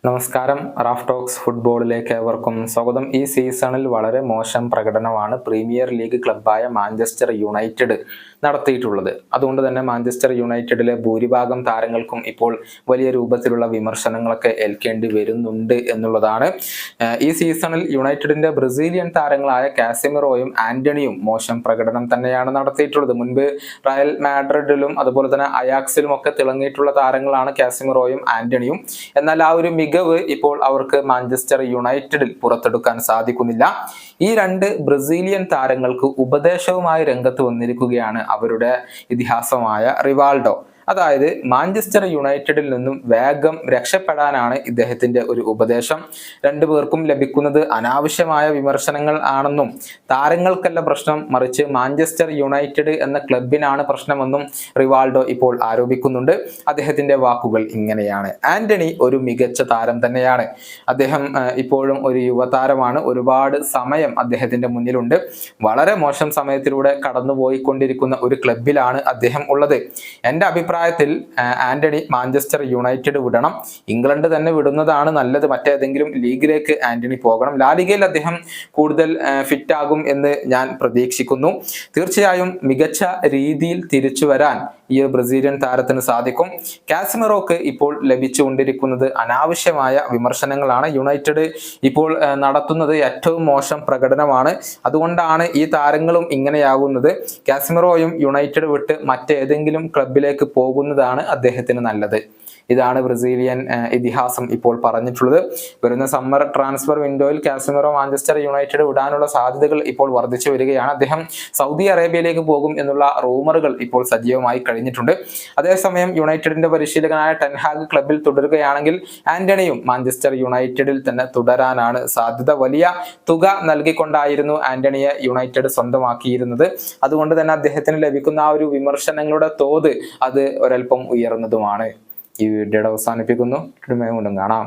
നമസ്കാരം. Raf talks ഫുട്ബോളിലേക്ക് ഏവർക്കും സ്വാഗതം. ഈ സീസണിൽ വളരെ മോശം പ്രകടനമാണ് പ്രീമിയർ ലീഗ് ക്ലബ്ബായ മാഞ്ചസ്റ്റർ യുണൈറ്റഡ് നടത്തിയിട്ടുള്ളത്. അതുകൊണ്ട് തന്നെ മാഞ്ചസ്റ്റർ യുണൈറ്റഡിലെ ഭൂരിഭാഗം താരങ്ങൾക്കും ഇപ്പോൾ വലിയ രൂപത്തിലുള്ള വിമർശനങ്ങളൊക്കെ ഏൽക്കേണ്ടി വരുന്നുണ്ട് എന്നുള്ളതാണ്. ഈ സീസണിൽ യുണൈറ്റഡിന്റെ ബ്രസീലിയൻ താരങ്ങളായ കാസിമിറോയും ആന്റണിയും മോശം പ്രകടനം തന്നെയാണ് നടത്തിയിട്ടുള്ളത്. മുൻപ് റയൽ മാഡ്രിഡിലും അതുപോലെ തന്നെ അയാക്സിലും ഒക്കെ തിളങ്ങിയിട്ടുള്ള താരങ്ങളാണ് കാസിമിറോയും ആന്റണിയും. എന്നാൽ ആ ഒരു മികവ് ഇപ്പോൾ അവർക്ക് മാഞ്ചസ്റ്റർ യുണൈറ്റഡിൽ പുറത്തെടുക്കാൻ സാധിക്കുന്നില്ല. ഈ രണ്ട് ബ്രസീലിയൻ താരങ്ങൾക്ക് ഉപദേശവുമായി രംഗത്ത് വന്നിരിക്കുകയാണ് അവരുടെ ഇതിഹാസമായ റിവാൾഡോ. അതായത് മാഞ്ചസ്റ്റർ യുണൈറ്റഡിൽ നിന്നും വേഗം രക്ഷപ്പെടാനാണ് ഇദ്ദേഹത്തിന്റെ ഒരു ഉപദേശം. രണ്ടുപേർക്കും ലഭിക്കുന്നത് അനാവശ്യമായ വിമർശനങ്ങൾ ആണെന്നും താരങ്ങൾക്കല്ല പ്രശ്നം, മറിച്ച് മാഞ്ചസ്റ്റർ യുണൈറ്റഡ് എന്ന ക്ലബിനാണ് പ്രശ്നമെന്നും റിവാൾഡോ ഇപ്പോൾ ആരോപിക്കുന്നുണ്ട്. അദ്ദേഹത്തിന്റെ വാക്കുകൾ ഇങ്ങനെയാണ്: ആന്റണി ഒരു മികച്ച താരം തന്നെയാണ്. അദ്ദേഹം ഇപ്പോഴും ഒരു യുവതാരമാണ്. ഒരുപാട് സമയം അദ്ദേഹത്തിന്റെ മുന്നിലുണ്ട്. വളരെ മോശം സമയത്തിലൂടെ കടന്നുപോയിക്കൊണ്ടിരിക്കുന്ന ഒരു ക്ലബിലാണ് അദ്ദേഹം ഉള്ളത്. എൻ്റെ അഭിപ്രായത്തിൽ ആന്റണി മാഞ്ചസ്റ്റർ യുണൈറ്റഡ് വിടണം. ഇംഗ്ലണ്ട് തന്നെ വിടുന്നതാണ് നല്ലത്. മറ്റേതെങ്കിലും ലീഗിലേക്ക് ആന്റണി പോകണം. ലാലിഗയിൽ അദ്ദേഹം കൂടുതൽ ഫിറ്റ് ആകും എന്ന് ഞാൻ പ്രതീക്ഷിക്കുന്നു. തീർച്ചയായും മികച്ച രീതിയിൽ തിരിച്ചു വരാൻ ഈ ബ്രസീലിയൻ താരത്തിന് സാധിക്കും. കാസിമിറോക്ക് ഇപ്പോൾ ലഭിച്ചുകൊണ്ടിരിക്കുന്നത് അനാവശ്യമായ വിമർശനങ്ങളാണ്. യുണൈറ്റഡ് ഇപ്പോൾ നടത്തുന്നത് ഏറ്റവും മോശം പ്രകടനമാണ്. അതുകൊണ്ടാണ് ഈ താരങ്ങളും ഇങ്ങനെയാകുന്നത്. കാസിമിറോയും യുണൈറ്റഡ് വിട്ട് മറ്റേതെങ്കിലും ക്ലബിലേക്ക് പോകുന്നതാണ് അദ്ദേഹത്തിന് നല്ലത്. ഇതാണ് ബ്രസീലിയൻ ഇതിഹാസം ഇപ്പോൾ പറഞ്ഞിട്ടുള്ളത്. വരുന്ന സമ്മർ ട്രാൻസ്ഫർ വിൻഡോയിൽ കാസിമിറോ മാഞ്ചസ്റ്റർ യുണൈറ്റഡ് വിടാനുള്ള സാധ്യതകൾ ഇപ്പോൾ വർദ്ധിച്ചു വരികയാണ്. അദ്ദേഹം സൗദി അറേബ്യയിലേക്ക് പോകും എന്നുള്ള റൂമറുകൾ ഇപ്പോൾ സജീവമായി കഴിഞ്ഞിട്ടുണ്ട്. അതേസമയം യുണൈറ്റഡിന്റെ പരിശീലകനായ ടെൻഹാഗ് ക്ലബിൽ തുടരുകയാണെങ്കിൽ ആന്റണിയും മാഞ്ചസ്റ്റർ യുണൈറ്റഡിൽ തന്നെ തുടരാനാണ് സാധ്യത. വലിയ തുക നൽകിക്കൊണ്ടായിരുന്നു ആന്റണിയെ യുണൈറ്റഡ് സ്വന്തമാക്കിയിരുന്നത്. അതുകൊണ്ട് തന്നെ അദ്ദേഹത്തിന് ലഭിക്കുന്ന ആ ഒരു വിമർശനങ്ങളുടെ തോത് അത് ഒരൽപ്പം ഉയർന്നതുമാണ്. ഈ വീഡിയോയുടെ അവസാനിപ്പിക്കുന്നു. വീണ്ടും കാണാം.